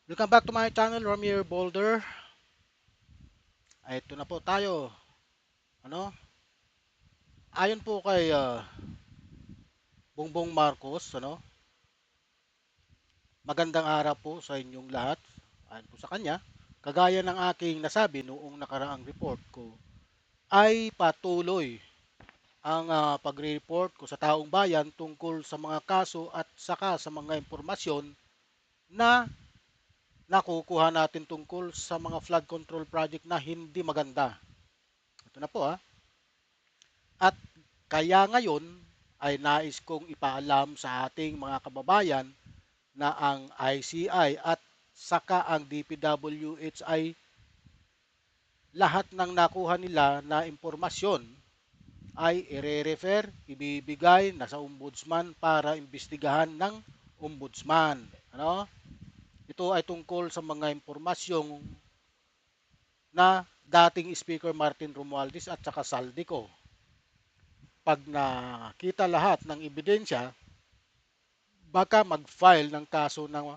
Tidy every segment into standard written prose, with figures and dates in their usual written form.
Welcome back to my channel, Ramir Boulder. Ay, ito na po tayo. Ano? Ayon po kay Bongbong Marcos, magandang araw po sa inyong lahat. Ayon po sa kanya, kagaya ng aking nasabi noong nakaraang report ko, ay patuloy ang pagre-report ko sa taong bayan tungkol sa mga kaso at saka sa mga impormasyon na nakukuha natin tungkol sa mga flood control project na hindi maganda. Ito na po. At kaya ngayon ay nais kong ipaalam sa ating mga kababayan na ang ICI at saka ang DPWH ay lahat ng nakuha nila na impormasyon ay ire-refer, ibibigay na sa ombudsman para imbestigahan ng ombudsman. Ano? Ito ay tungkol sa mga impormasyong na dating Speaker Martin Romualdez at saka Saldico. Pag nakita lahat ng ebidensya, baka mag-file ng kaso ng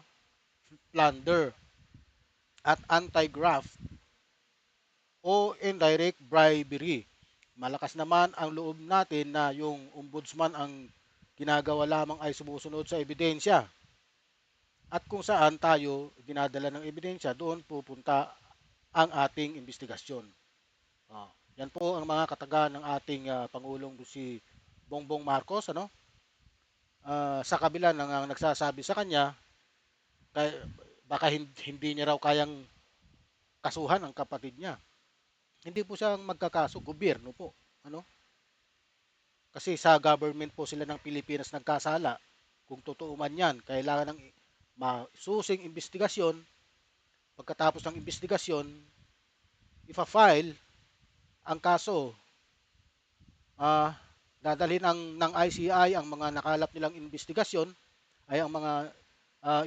plunder at anti-graft o indirect bribery. Malakas naman ang loob natin na yung ombudsman ang ginagawa lamang ay sumusunod sa ebidensya. At kung saan tayo dinadala ng ebidensya, doon pupunta ang ating investigasyon. Yan po ang mga kataga ng ating Pangulong si Bongbong Marcos. Sa kabila ng nagsasabi sa kanya, kay, baka hindi niya raw kayang kasuhan ang kapatid niya. Hindi po siya magkakaso, gobyerno po. Ano? Kasi sa government po sila ng Pilipinas nagkasala. Kung totoo man yan, kailangan ng masusing investigasyon. Pagkatapos ng investigasyon, ifa-file ang kaso. Uh, Dadalhin ng ICI ang mga nakalap nilang investigasyon ay ang mga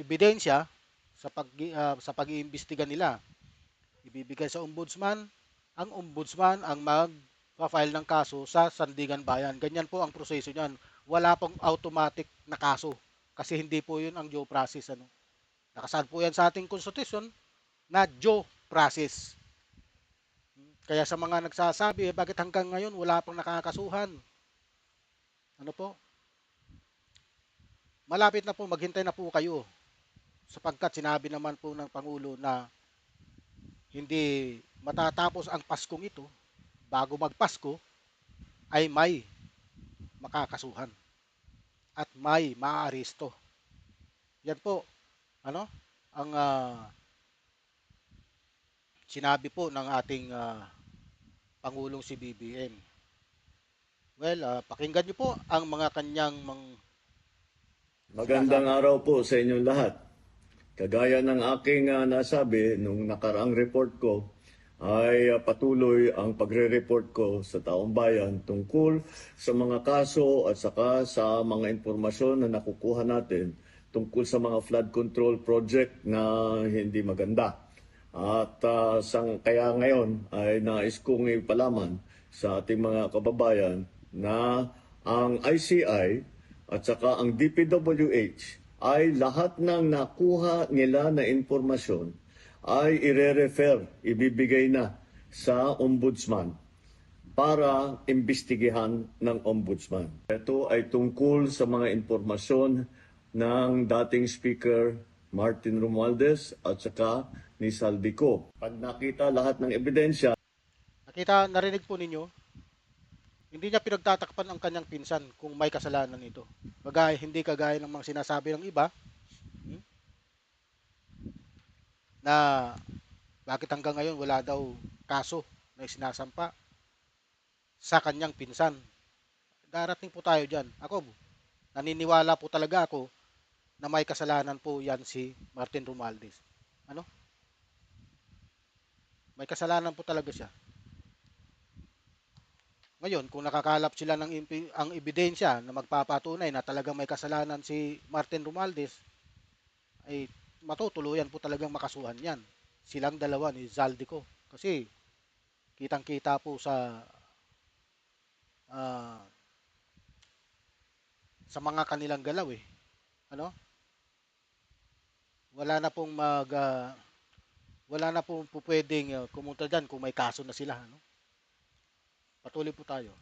ebidensya sa pag-iimbestiga nila. Ibibigay sa ombudsman, ang ombudsman ang mag-file ng kaso sa Sandigan Bayan. Ganyan po ang proseso niyan. Wala pong automatic na kaso kasi hindi po 'yun ang due process. Nakasaad po yan sa ating konstitusyon na due process. Kaya sa mga nagsasabi, bakit hanggang ngayon wala pang nakakasuhan? Ano po? Malapit na po, maghintay na po kayo sapagkat sinabi naman po ng Pangulo na hindi matatapos ang Paskong ito bago magpasko ay may makakasuhan at may maaaresto. Yan po, ano, ang sinabi po ng ating Pangulong si BBM. Well, pakinggan niyo po ang mga kanyang Magandang sinasabi. araw po sa inyong lahat. Kagaya ng aking nasabi nung nakaraang report ko, ay patuloy ang pagre-report ko sa taong bayan tungkol sa mga kaso at saka sa mga impormasyon na nakukuha natin tungkol sa mga flood control project na hindi maganda. At kaya ngayon ay nais kong ipalaman sa ating mga kababayan na ang ICI at saka ang DPWH ay lahat ng nakuha nila na impormasyon ay ire-refer, ibibigay na sa ombudsman para imbestigahan ng ombudsman. Ito ay tungkol sa mga impormasyon ng dating Speaker Martin Romualdez at saka ni Saldico. Pag nakita lahat ng ebidensya, Narinig po ninyo, hindi niya pinagtatakpan ang kanyang pinsan kung may kasalanan ito. Hindi kagaya ng mga sinasabi ng iba, hmm, na bakit hanggang ngayon wala daw kaso na sinasampa sa kanyang pinsan. Darating po tayo dyan. Naniniwala po talaga ako na may kasalanan po yan si Martin Romualdez. Ano? May kasalanan po talaga siya. Ngayon, kung nakakalap sila ng ang ebidensya na magpapatunay na talagang may kasalanan si Martin Romualdez, ay matutuluyan po talagang makasuhan yan. Silang dalawa ni Zaldico. Kasi kitang-kita po ah, sa mga kanilang galaw eh. Ano? wala na pong wala na pong pupwedeng kumunta diyan kung may kaso na sila, no? Patuloy po tayo.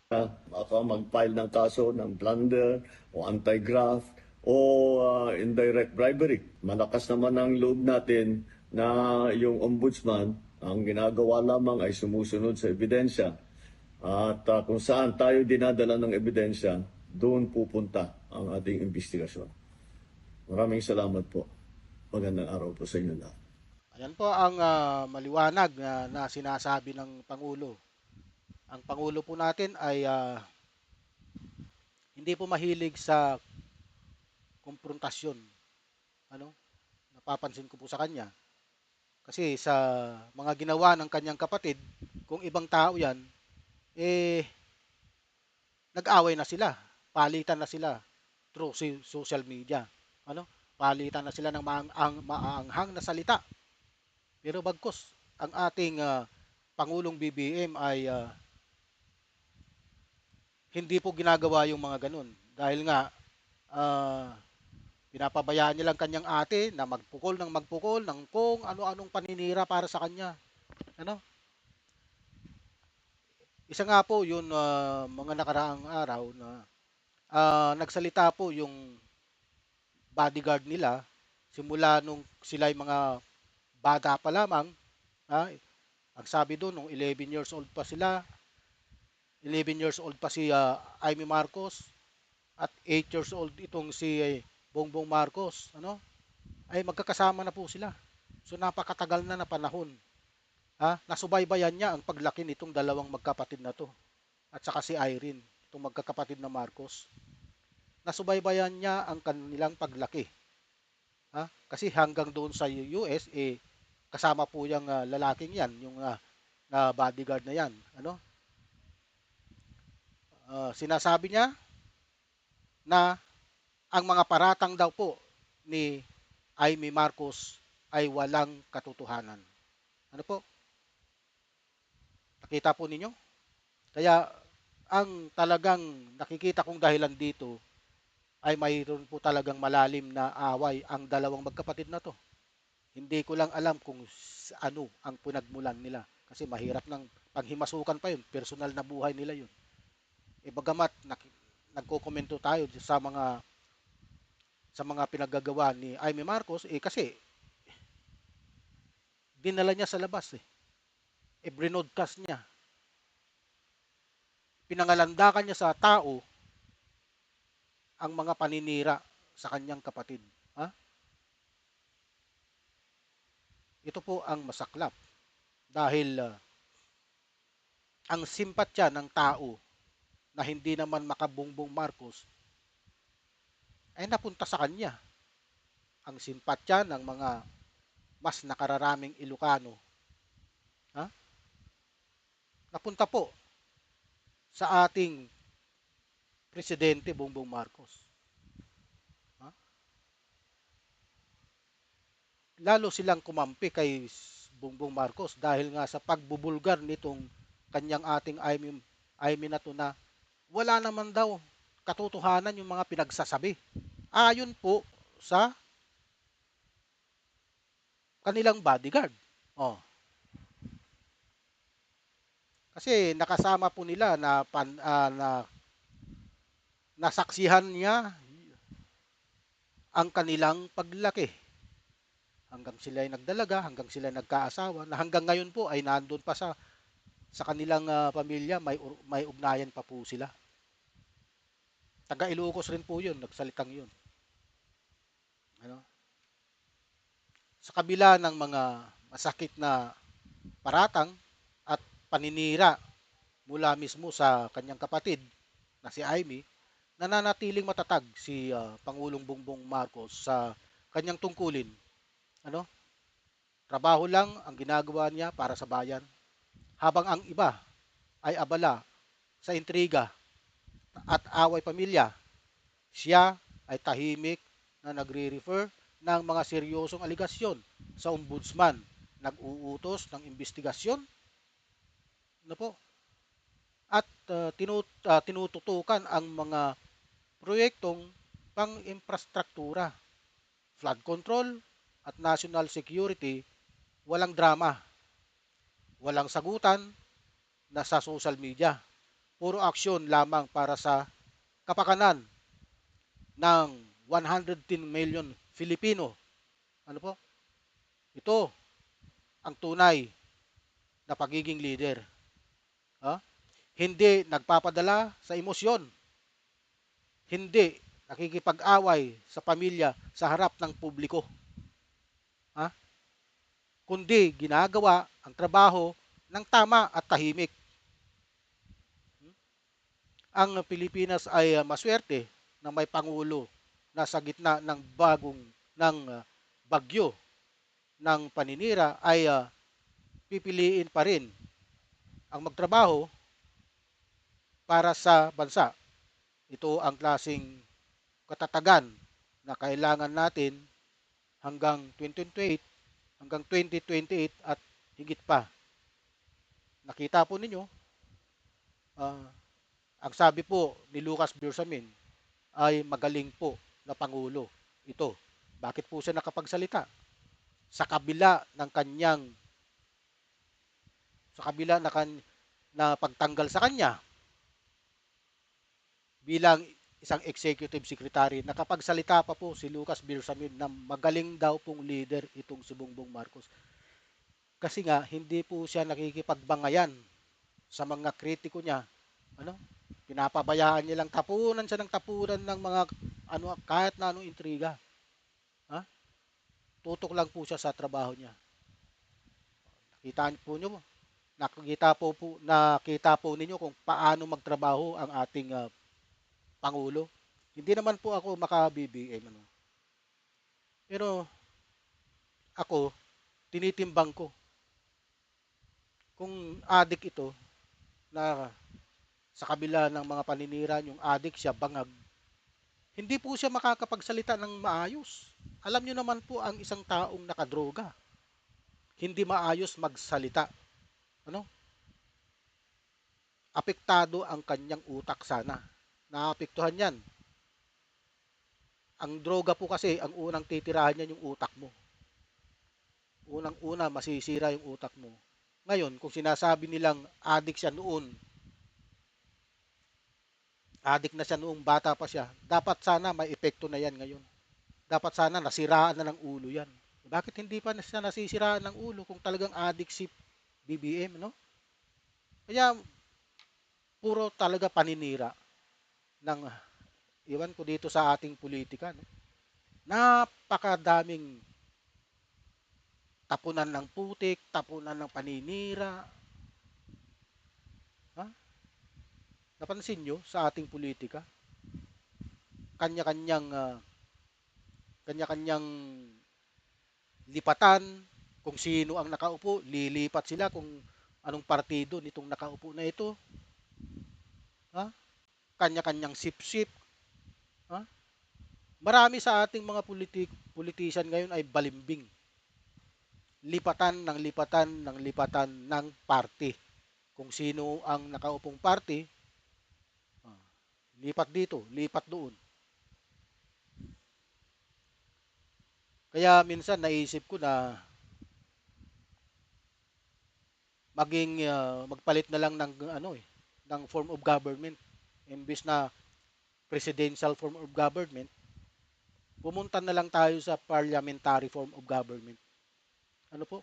Baka mag-file ng kaso ng plunder o anti-graft o indirect bribery. Malakas naman ang loob natin na yung ombudsman, ang ginagawa lamang ay sumusunod sa ebidensya. At kung saan tayo dinadala ng ebidensya, doon pupunta ang ating investigasyon. Maraming salamat po. Magandang araw po sa inyo lahat. Ayan po ang maliwanag na sinasabi ng Pangulo. Ang Pangulo po natin ay hindi po mahilig sa konfrontasyon. Ano? Napapansin ko po sa kanya. Kasi sa mga ginawa ng kanyang kapatid, kung ibang tao yan, eh, nag-away na sila. Palitan na sila through social media. Ano? Palitan na sila ng maanghang na salita. Pero bagkus, ang ating Pangulong BBM ay hindi po ginagawa yung mga ganun. Dahil nga, ah, pinapabayaan niya lang kanyang ate na magpukol ng kung ano-anong paninira para sa kanya. Ano? Isa nga po yun mga nakaraang araw na nagsalita po yung bodyguard nila simula nung sila ay mga bata pa lamang. Ha? Ang sabi doon, nung 11 years old pa sila, 11 years old pa si Amy Marcos at 8 years old itong si Bongbong Marcos, ano? Ay magkakasama na po sila. So napakatagal na panahon. Ha? Nasubaybayan niya ang paglaki nitong dalawang magkapatid na to at saka si Irene, itong magkakapatid na Marcos. Nasubaybayan niya ang kanilang paglaki. Ha? Kasi hanggang doon sa US kasama po yung lalaking yan, yung na bodyguard na yan, ano? Sinasabi niya na ang mga paratang daw po ni Amy Marcos ay walang katotohanan. Ano po? Nakita po ninyo? Kaya ang talagang nakikita kong dahilan dito ay mayroon po talagang malalim na away ang dalawang magkapatid na to. Hindi ko lang alam kung ano ang pinagmulan nila kasi mahirap ng paghimasukan pa yun, personal na buhay nila yun. Bagamat nagko-komento tayo sa mga pinagagawa ni Amy Marcos kasi dinala niya sa labas brinodcast niya, pinangalandakan niya sa tao ang mga paninira sa kanyang kapatid. Ha? Ito po ang masaklap dahil ang simpatya ng tao na hindi naman makabungbong Marcos ay napunta sa kanya. Ang simpatya ng mga mas nakararaming Ilocano, ha? Napunta po sa ating presidente Bongbong Marcos. Ha? Lalo silang kumampi kay Bongbong Marcos dahil nga sa pagbubulgar nitong kanyang ating Amy na to na wala naman daw katotohanan yung mga pinagsasabi. Ayon po sa kanilang bodyguard. Oh, kasi nakasama po nila na nasaksihan niya ang kanilang paglaki. Hanggang sila ay nagdalaga, hanggang sila ay nagkaasawa, na hanggang ngayon po ay nandun pa sa kanilang pamilya, may ugnayan pa po sila. Taga Ilocos rin po yun, nagsalitang yun. Ano? Sa kabila ng mga masakit na paratang at paninira mula mismo sa kanyang kapatid na si Amy, nananatiling matatag si Pangulong Bongbong Marcos sa kanyang tungkulin. Ano? Trabaho lang ang ginagawa niya para sa bayan, habang ang iba ay abala sa intriga at away pamilya. Siya ay tahimik na nagre-refer ng mga seryosong aligasyon sa ombudsman, nag-uutos ng investigasyon, ano po, at tinututukan ang mga proyektong pang-infrastruktura, flood control, at national security, walang drama, walang sagutan na sa social media. Puro aksyon lamang para sa kapakanan ng 110 million Filipino. Ano po? Ito ang tunay na pagiging leader. Ha? Hindi nagpapadala sa emosyon, hindi nakikipag-away sa pamilya sa harap ng publiko, ha? Kundi ginagawa ang trabaho ng tama at tahimik. Ang Pilipinas ay maswerte na may pangulo na sa gitna ng bagyo ng paninira ay pipiliin pa rin ang magtrabaho para sa bansa. Ito ang klasing katatagan na kailangan natin hanggang 2028, hanggang 2028 at higit pa. Nakita po ninyo, ah, ang sabi po ni Lucas Bersamin ay magaling po na pangulo. Ito, bakit po siya nakapagsalita? Sa kabila ng kanyang sa kabila na pagtanggal sa kanya bilang isang executive secretary, nakapagsalita pa po si Lucas Bersamin na magaling daw pong leader itong si Bongbong Marcos. Kasi nga, hindi po siya nakikipagbangayan sa mga kritiko niya. Ano? Pinapabayaan niya lang, tapunan siya ng tapunan ng mga kahit na anong intriga. Ha? Tutok lang po siya sa trabaho niya. Nakita po ninyo kung paano magtrabaho ang ating pangulo. Hindi naman po ako maka-BBM, ano. Pero ako, tinitimbang ko kung adik ito na sa kabila ng mga paninira yung adik siya, bangag, hindi po siya makakapagsalita ng maayos. Alam niyo naman po ang isang taong nakadroga, hindi maayos magsalita. Ano? Apektado ang kanyang utak sana. Naapektuhan yan. Ang droga po kasi, ang unang titirahan niyan yung utak mo. Unang-una, masisira yung utak mo. Ngayon, kung sinasabi nilang addict siya noon, addict na siya noong bata pa siya, dapat sana may epekto na yan ngayon. Dapat sana nasiraan na ng ulo yan. Bakit hindi pa siya nasisiraan ng ulo kung talagang addict si BBM, no? Kaya, puro talaga paninira ng, iwan ko dito sa ating politika, no? Napakadaming tapunan ng putik, tapunan ng paninira. Ha? Napansin nyo sa ating politika? Kanya-kanyang kanya-kanyang lipatan, kung sino ang nakaupo, lilipat sila kung anong partido nitong nakaupo na ito. Ha? Kanya-kanyang sip-sip. Ha? Marami sa ating mga politician ngayon ay balimbing. Lipatan ng lipatan ng lipatan ng party. Kung sino ang nakaupong party, lipat dito, lipat doon. Kaya minsan naisip ko na magpalit na lang ng ng form of government, imbis na presidential form of government, pumunta na lang tayo sa parliamentary form of government. Ano po?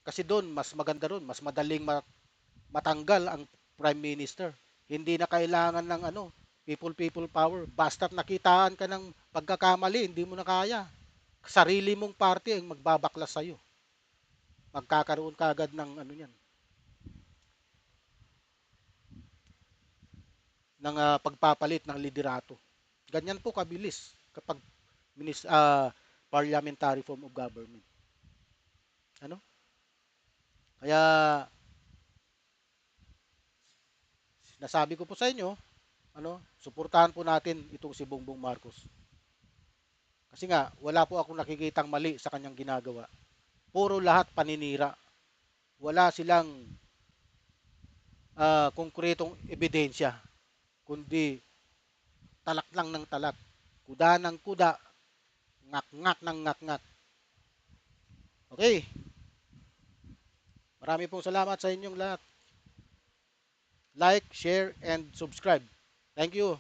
Kasi doon mas maganda ron, mas madaling matanggal ang prime minister. Hindi na kailangan ng people power. Basta't nakitaan ka ng pagkakamali, hindi mo na kaya. Sarili mong party ang magbabaklas sa iyo. Magkakaroon ka agad ng ng pagpapalit ng liderato. Ganyan po kabilis kapag parliamentary form of government. Ano? Kaya nasabi ko po sa inyo, suportahan po natin itong si Bongbong Marcos. Kasi nga, wala po akong nakikitang mali sa kanyang ginagawa. Puro lahat paninira. Wala silang konkretong ebidensya, kundi talak lang ng talak. Kuda ng kuda, ngak-ngak ng ngak-ngak. Okay, marami pong salamat sa inyong lahat. Like, share, and subscribe. Thank you.